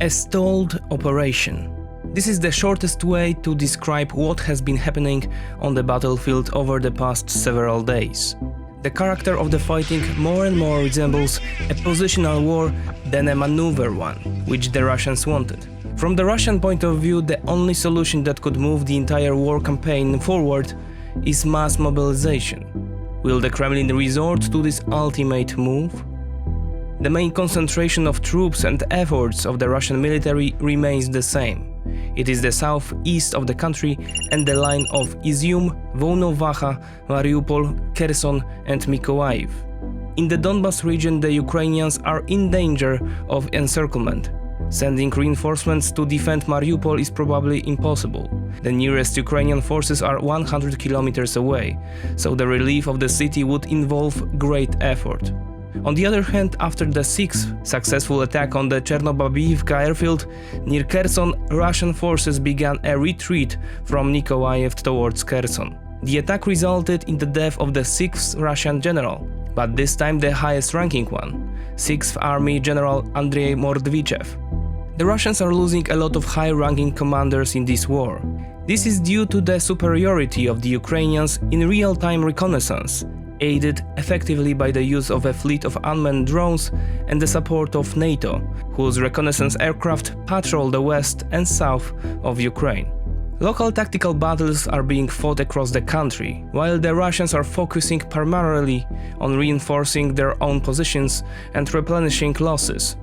A stalled operation. This is the shortest way to describe what has been happening on the battlefield over the past several days. The character of the fighting more and more resembles a positional war than a maneuver one, which the Russians wanted. From the Russian point of view, the only solution that could move the entire war campaign forward is mass mobilization. Will the Kremlin resort to this ultimate move? The main concentration of troops and efforts of the Russian military remains the same. It is the southeast of the country and the line of Izium, Volnovaha, Mariupol, Kherson and Mykolaiv. In the Donbas region, the Ukrainians are in danger of encirclement. Sending reinforcements to defend Mariupol is probably impossible. The nearest Ukrainian forces are 100 kilometers away, so the relief of the city would involve great effort. On the other hand, after the sixth successful attack on the Chernobabivka airfield near Kherson, Russian forces began a retreat from Mykolaiv towards Kherson. The attack resulted in the death of the 6th Russian general, but this time the highest-ranking one, 6th Army General Andrei Mordvichev. The Russians are losing a lot of high-ranking commanders in this war. This is due to the superiority of the Ukrainians in real-time reconnaissance, aided effectively by the use of a fleet of unmanned drones and the support of NATO, whose reconnaissance aircraft patrol the west and south of Ukraine. Local tactical battles are being fought across the country, while the Russians are focusing primarily on reinforcing their own positions and replenishing losses.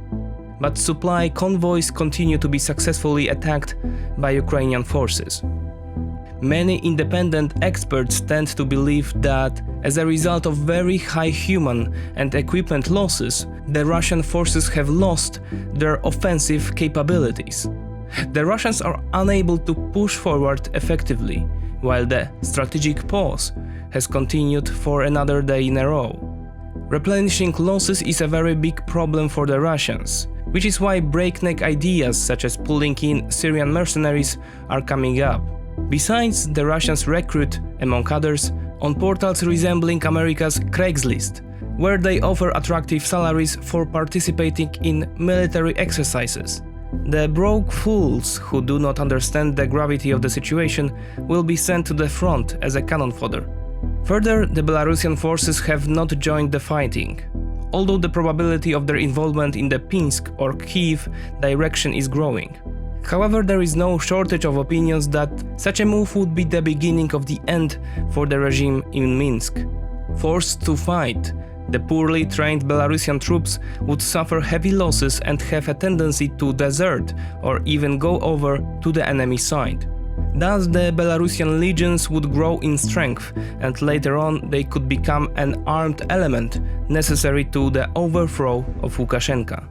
But supply convoys continue to be successfully attacked by Ukrainian forces. Many independent experts tend to believe that, as a result of very high human and equipment losses, the Russian forces have lost their offensive capabilities. The Russians are unable to push forward effectively, while the strategic pause has continued for another day in a row. Replenishing losses is a very big problem for the Russians, which is why breakneck ideas such as pulling in Syrian mercenaries are coming up. Besides, the Russians recruit, among others, on portals resembling America's Craigslist, where they offer attractive salaries for participating in military exercises. The broke fools who do not understand the gravity of the situation will be sent to the front as a cannon fodder. Further, the Belarusian forces have not joined the fighting, although the probability of their involvement in the Pinsk or Kyiv direction is growing. However, there is no shortage of opinions that such a move would be the beginning of the end for the regime in Minsk. Forced to fight, the poorly trained Belarusian troops would suffer heavy losses and have a tendency to desert or even go over to the enemy side. Thus, the Belarusian legions would grow in strength, and later on they could become an armed element necessary to the overthrow of Lukashenko.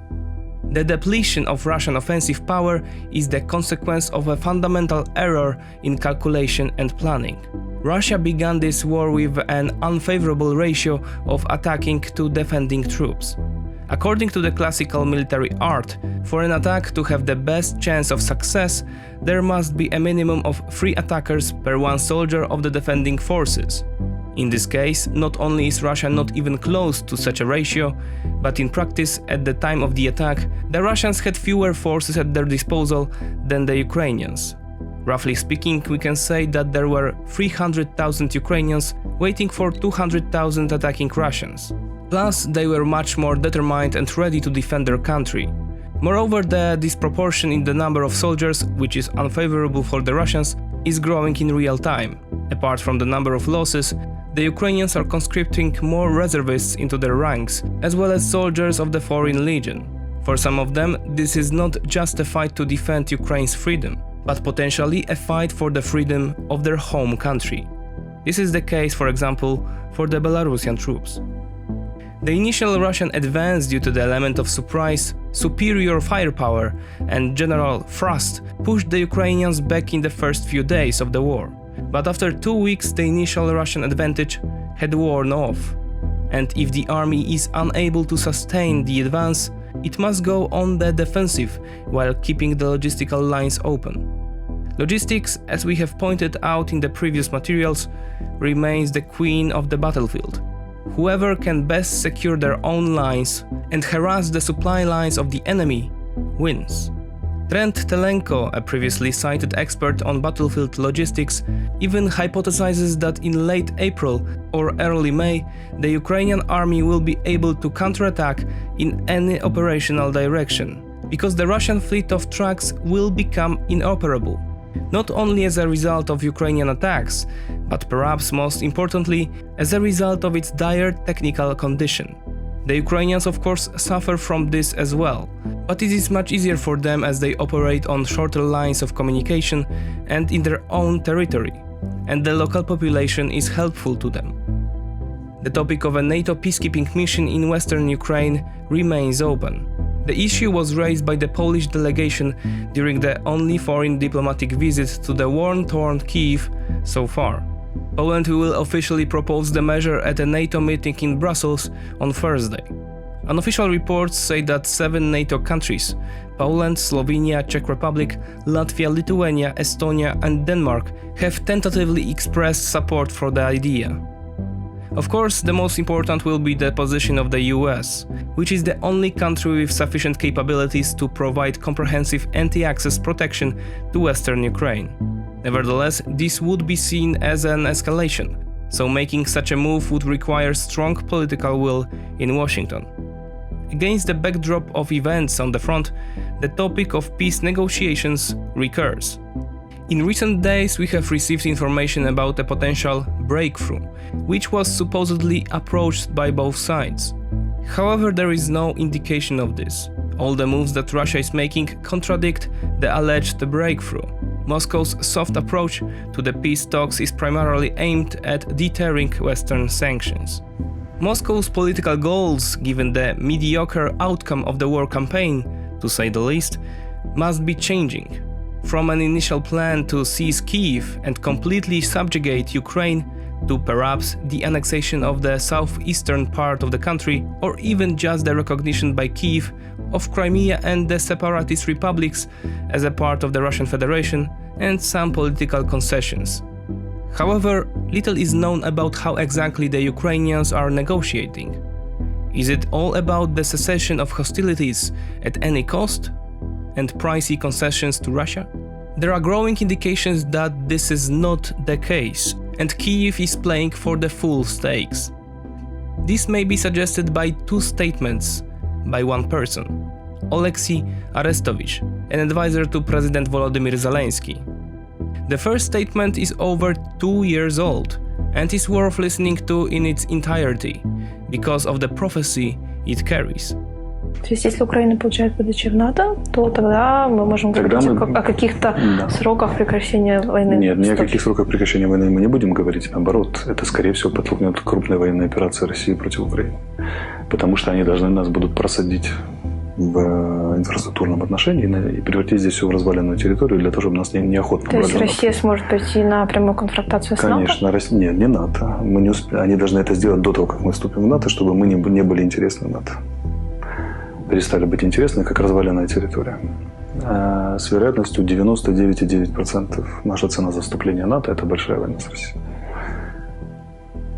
The depletion of Russian offensive power is the consequence of a fundamental error in calculation and planning. Russia began this war with an unfavorable ratio of attacking to defending troops. According to the classical military art, for an attack to have the best chance of success, there must be a minimum of 3 attackers per 1 soldier of the defending forces. In this case, not only is Russia not even close to such a ratio, but in practice, at the time of the attack, the Russians had fewer forces at their disposal than the Ukrainians. Roughly speaking, we can say that there were 300,000 Ukrainians waiting for 200,000 attacking Russians. Plus, they were much more determined and ready to defend their country. Moreover, the disproportion in the number of soldiers, which is unfavorable for the Russians, is growing in real time. Apart from the number of losses, the Ukrainians are conscripting more reservists into their ranks, as well as soldiers of the Foreign Legion. For some of them, this is not just a fight to defend Ukraine's freedom, but potentially a fight for the freedom of their home country. This is the case, for example, for the Belarusian troops. The initial Russian advance, due to the element of surprise, superior firepower, and general thrust, pushed the Ukrainians back in the first few days of the war. But after 2 weeks, the initial Russian advantage had worn off. And if the army is unable to sustain the advance, it must go on the defensive while keeping the logistical lines open. Logistics, as we have pointed out in the previous materials, remains the queen of the battlefield. Whoever can best secure their own lines and harass the supply lines of the enemy wins. Trent Telenko, a previously cited expert on battlefield logistics, even hypothesizes that in late April or early May, the Ukrainian army will be able to counterattack in any operational direction, because the Russian fleet of trucks will become inoperable, not only as a result of Ukrainian attacks, but perhaps most importantly, as a result of its dire technical condition. The Ukrainians of course suffer from this as well, but it is much easier for them as they operate on shorter lines of communication and in their own territory, and the local population is helpful to them. The topic of a NATO peacekeeping mission in western Ukraine remains open. The issue was raised by the Polish delegation during the only foreign diplomatic visit to the war-torn Kyiv so far. Poland will officially propose the measure at a NATO meeting in Brussels on Thursday. Unofficial reports say that 7 NATO countries – Poland, Slovenia, Czech Republic, Latvia, Lithuania, Estonia and Denmark – have tentatively expressed support for the idea. Of course, the most important will be the position of the US, which is the only country with sufficient capabilities to provide comprehensive anti-access protection to western Ukraine. Nevertheless, this would be seen as an escalation, so making such a move would require strong political will in Washington. Against the backdrop of events on the front, the topic of peace negotiations recurs. In recent days, we have received information about a potential breakthrough, which was supposedly approached by both sides. However, there is no indication of this. All the moves that Russia is making contradict the alleged breakthrough. Moscow's soft approach to the peace talks is primarily aimed at deterring Western sanctions. Moscow's political goals, given the mediocre outcome of the war campaign, to say the least, must be changing. From an initial plan to seize Kyiv and completely subjugate Ukraine, to perhaps the annexation of the southeastern part of the country, or even just the recognition by Kyiv of Crimea and the separatist republics as a part of the Russian Federation, and some political concessions. However, little is known about how exactly the Ukrainians are negotiating. Is it all about the cessation of hostilities at any cost? And pricey concessions to Russia? There are growing indications that this is not the case, and Kyiv is playing for the full stakes. This may be suggested by 2 statements by one person, Oleksiy Arestovich, an advisor to President Volodymyr Zelensky. The first statement is over 2 years old and is worth listening to in its entirety because of the prophecy it carries. То есть, если Украина получает выдачи в НАТО, то тогда мы можем говорить о каких-то сроках прекращения войны? Нет, ни о каких сроках прекращения войны мы не будем говорить. Наоборот, это, скорее всего, подтолкнет крупные военные операции России против Украины. Потому что они должны нас будут просадить в инфраструктурном отношении и превратить здесь все в разваленную территорию для того, чтобы нас неохотно брали. То есть Россия сможет пойти на прямую конфронтацию с НАТО? Конечно, Нет, не НАТО. Мы не Они должны это сделать до того, как мы вступим в НАТО, чтобы мы не были интересны НАТО. Перестали быть интересны, как разваленная территория. С вероятностью 99,9% наша цена за вступление в НАТО – это большая война с Россией.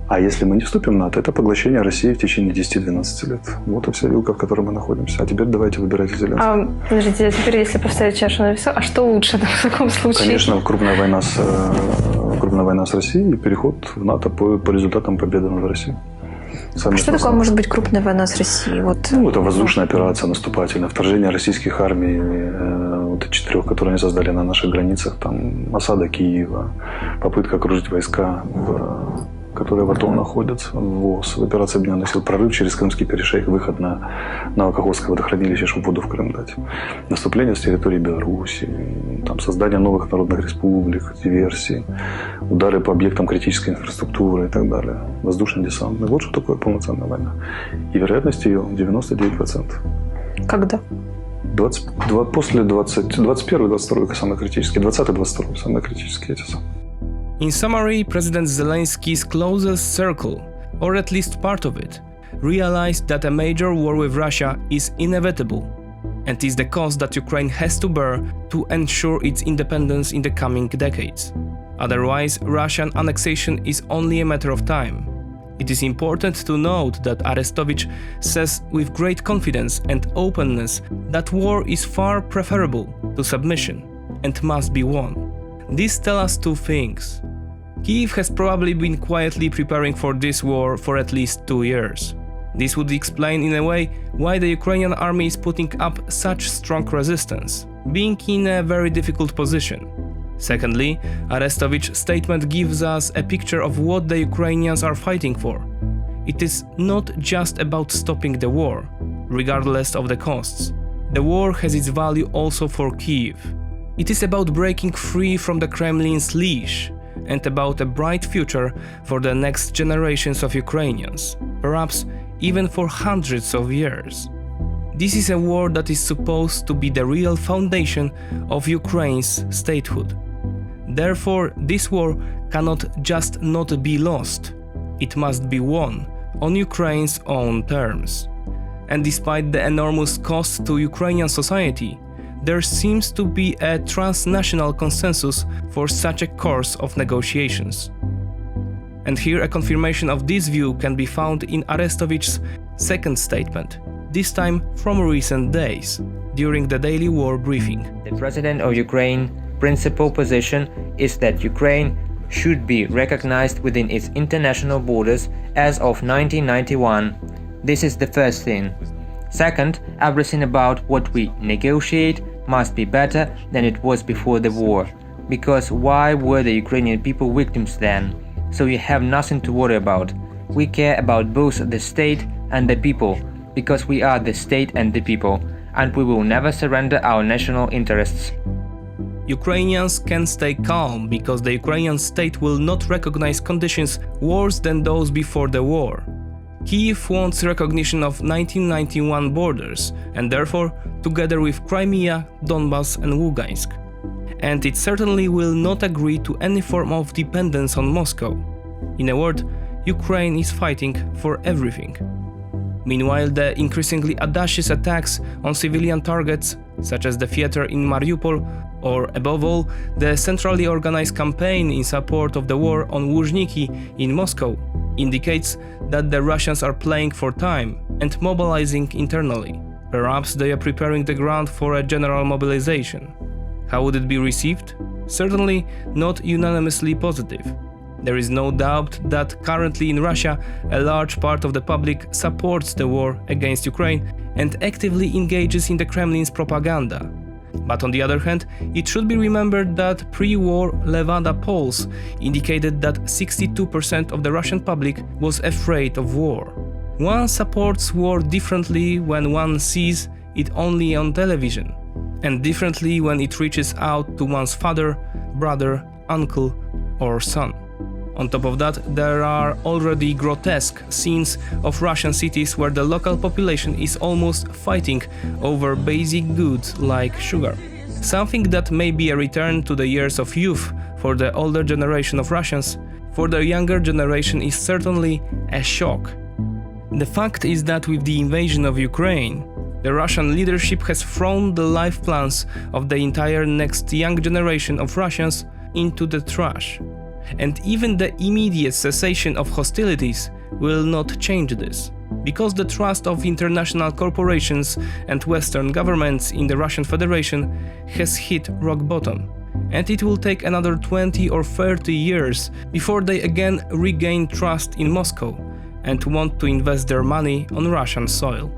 А если мы не вступим в НАТО, это поглощение России в течение 10-12 лет. Вот и вся вилка, в которой мы находимся. А теперь давайте выбирайте Зеленского. Подождите, теперь если поставить чашу на весах, а что лучше в таком случае? Конечно, крупная война с Россией и переход в НАТО по результатам победы над Россией. Что такое может быть крупная война с Россией? Это воздушная операция наступательная, вторжение российских армий, 4, которые они создали на наших границах, осада Киева, попытка окружить войска, которые в АТО находятся, ВОЗ, операция объединенных сил, прорыв через Крымский перешейк, выход на Каховское водохранилище, чтобы воду в Крым дать, наступление с территории Беларуси, создание новых народных республик, диверсии, удары по объектам критической инфраструктуры и так далее, воздушно-десантный. Вот что такое полноценная война. И вероятность ее 99%. Когда? После 21-22 самые критические, 20-22 самые критические эти самые. In summary, President Zelensky's closest circle, or at least part of it, realized that a major war with Russia is inevitable and is the cost that Ukraine has to bear to ensure its independence in the coming decades. Otherwise, Russian annexation is only a matter of time. It is important to note that Arestovich says with great confidence and openness that war is far preferable to submission and must be won. This tells us two things. Kyiv has probably been quietly preparing for this war for at least 2 years. This would explain in a way why the Ukrainian army is putting up such strong resistance, being in a very difficult position. Secondly, Arestovich's statement gives us a picture of what the Ukrainians are fighting for. It is not just about stopping the war, regardless of the costs. The war has its value also for Kyiv. It is about breaking free from the Kremlin's leash and about a bright future for the next generations of Ukrainians, perhaps even for hundreds of years. This is a war that is supposed to be the real foundation of Ukraine's statehood. Therefore, this war cannot just not be lost. It must be won on Ukraine's own terms. And despite the enormous cost to Ukrainian society, there seems to be a transnational consensus for such a course of negotiations. And here a confirmation of this view can be found in Arestovich's second statement, this time from recent days, during the daily war briefing. The President of Ukraine's principal position is that Ukraine should be recognized within its international borders as of 1991. This is the first thing. Second, everything about what we negotiate must be better than it was before the war. Because why were the Ukrainian people victims then? So you have nothing to worry about. We care about both the state and the people, because we are the state and the people, and we will never surrender our national interests. Ukrainians can stay calm because the Ukrainian state will not recognize conditions worse than those before the war. Kyiv wants recognition of 1991 borders and therefore together with Crimea, Donbas and Lugansk. And it certainly will not agree to any form of dependence on Moscow. In a word, Ukraine is fighting for everything. Meanwhile, the increasingly audacious attacks on civilian targets, such as the theater in Mariupol, or above all, the centrally organized campaign in support of the war on Luzhniki in Moscow, indicates that the Russians are playing for time and mobilizing internally. Perhaps they are preparing the ground for a general mobilization. How would it be received? Certainly not unanimously positive. There is no doubt that currently in Russia, a large part of the public supports the war against Ukraine and actively engages in the Kremlin's propaganda. But on the other hand, it should be remembered that pre-war Levada polls indicated that 62% of the Russian public was afraid of war. One supports war differently when one sees it only on television, and differently when it reaches out to one's father, brother, uncle, or son. On top of that, there are already grotesque scenes of Russian cities where the local population is almost fighting over basic goods like sugar. Something that may be a return to the years of youth for the older generation of Russians, for the younger generation is certainly a shock. The fact is that with the invasion of Ukraine, the Russian leadership has thrown the life plans of the entire next young generation of Russians into the trash. And even the immediate cessation of hostilities will not change this, because the trust of international corporations and Western governments in the Russian Federation has hit rock bottom, and it will take another 20 or 30 years before they again regain trust in Moscow and want to invest their money on Russian soil.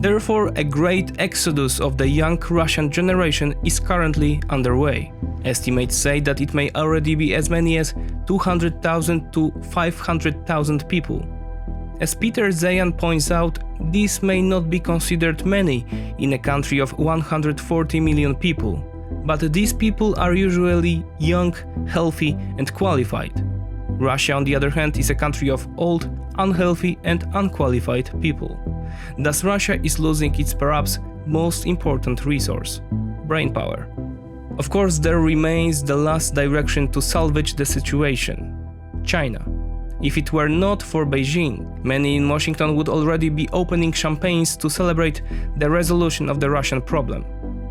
Therefore, a great exodus of the young Russian generation is currently underway. Estimates say that it may already be as many as 200,000 to 500,000 people. As Peter Zayan points out, this may not be considered many in a country of 140 million people, but these people are usually young, healthy and qualified. Russia, on the other hand, is a country of old, unhealthy and unqualified people. Thus, Russia is losing its perhaps most important resource – brainpower. Of course, there remains the last direction to salvage the situation – China. If it were not for Beijing, many in Washington would already be opening champagnes to celebrate the resolution of the Russian problem.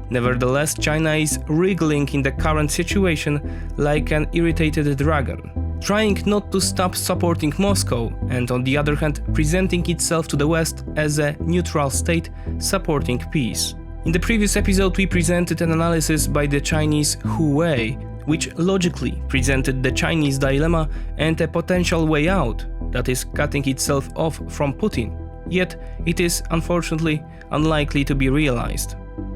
Nevertheless, China is wriggling in the current situation like an irritated dragon, trying not to stop supporting Moscow and on the other hand presenting itself to the West as a neutral state supporting peace. In the previous episode we presented an analysis by the Chinese Huawei, which logically presented the Chinese dilemma and a potential way out, that is cutting itself off from Putin, yet it is unfortunately unlikely to be realized.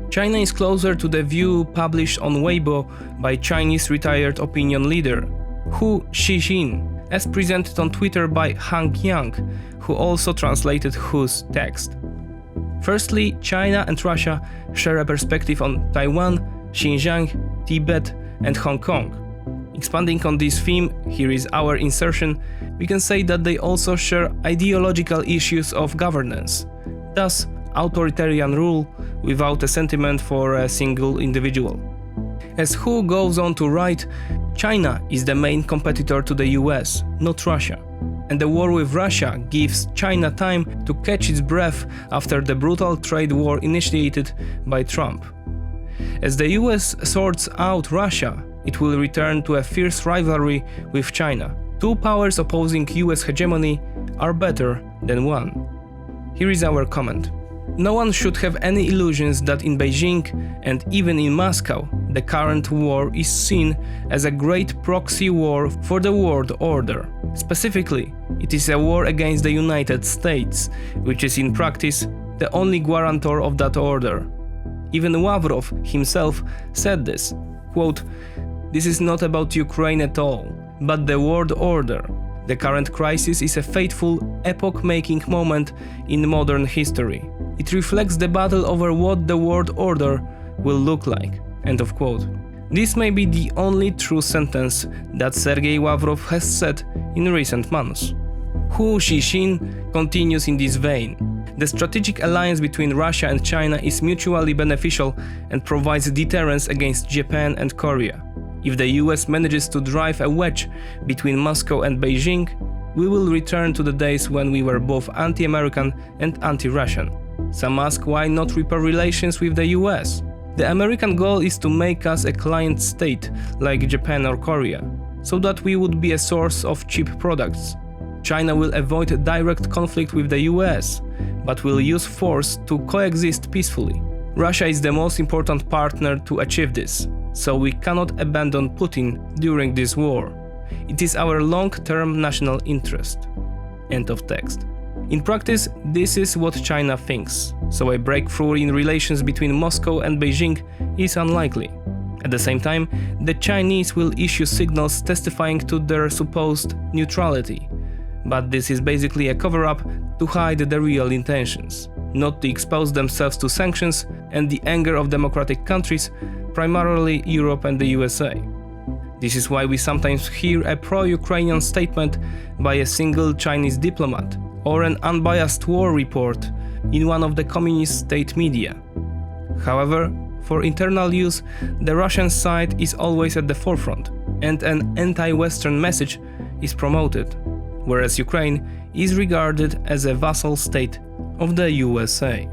China is closer to the view published on Weibo by Chinese retired opinion leader Hu Xixin, as presented on Twitter by Hang Yang, who also translated Hu's text. Firstly, China and Russia share a perspective on Taiwan, Xinjiang, Tibet, and Hong Kong. Expanding on this theme, here is our insertion, we can say that they also share ideological issues of governance, thus authoritarian rule without a sentiment for a single individual. As Hu goes on to write, China is the main competitor to the US, not Russia, and the war with Russia gives China time to catch its breath after the brutal trade war initiated by Trump. As the US sorts out Russia, it will return to a fierce rivalry with China. Two powers opposing US hegemony are better than one. Here is our comment. No one should have any illusions that in Beijing and even in Moscow, the current war is seen as a great proxy war for the world order. Specifically, it is a war against the United States, which is in practice the only guarantor of that order. Even Lavrov himself said this, quote, "This is not about Ukraine at all, but the world order. The current crisis is a fateful, epoch-making moment in modern history. It reflects the battle over what the world order will look like." End of quote. This may be the only true sentence that Sergei Lavrov has said in recent months. Hu Xixin continues in this vein. The strategic alliance between Russia and China is mutually beneficial and provides deterrence against Japan and Korea. If the US manages to drive a wedge between Moscow and Beijing, we will return to the days when we were both anti-American and anti-Russian. Some ask why not repair relations with the US. The American goal is to make us a client state like Japan or Korea, so that we would be a source of cheap products. China will avoid direct conflict with the US, but will use force to coexist peacefully. Russia is the most important partner to achieve this, so we cannot abandon Putin during this war. It is our long-term national interest. End of text. In practice, this is what China thinks, so a breakthrough in relations between Moscow and Beijing is unlikely. At the same time, the Chinese will issue signals testifying to their supposed neutrality, but this is basically a cover-up to hide the real intentions, not to expose themselves to sanctions and the anger of democratic countries, primarily Europe and the USA. This is why we sometimes hear a pro-Ukrainian statement by a single Chinese diplomat or an unbiased war report in one of the communist state media. However, for internal use, the Russian side is always at the forefront, and an anti-Western message is promoted, whereas Ukraine is regarded as a vassal state of the USA.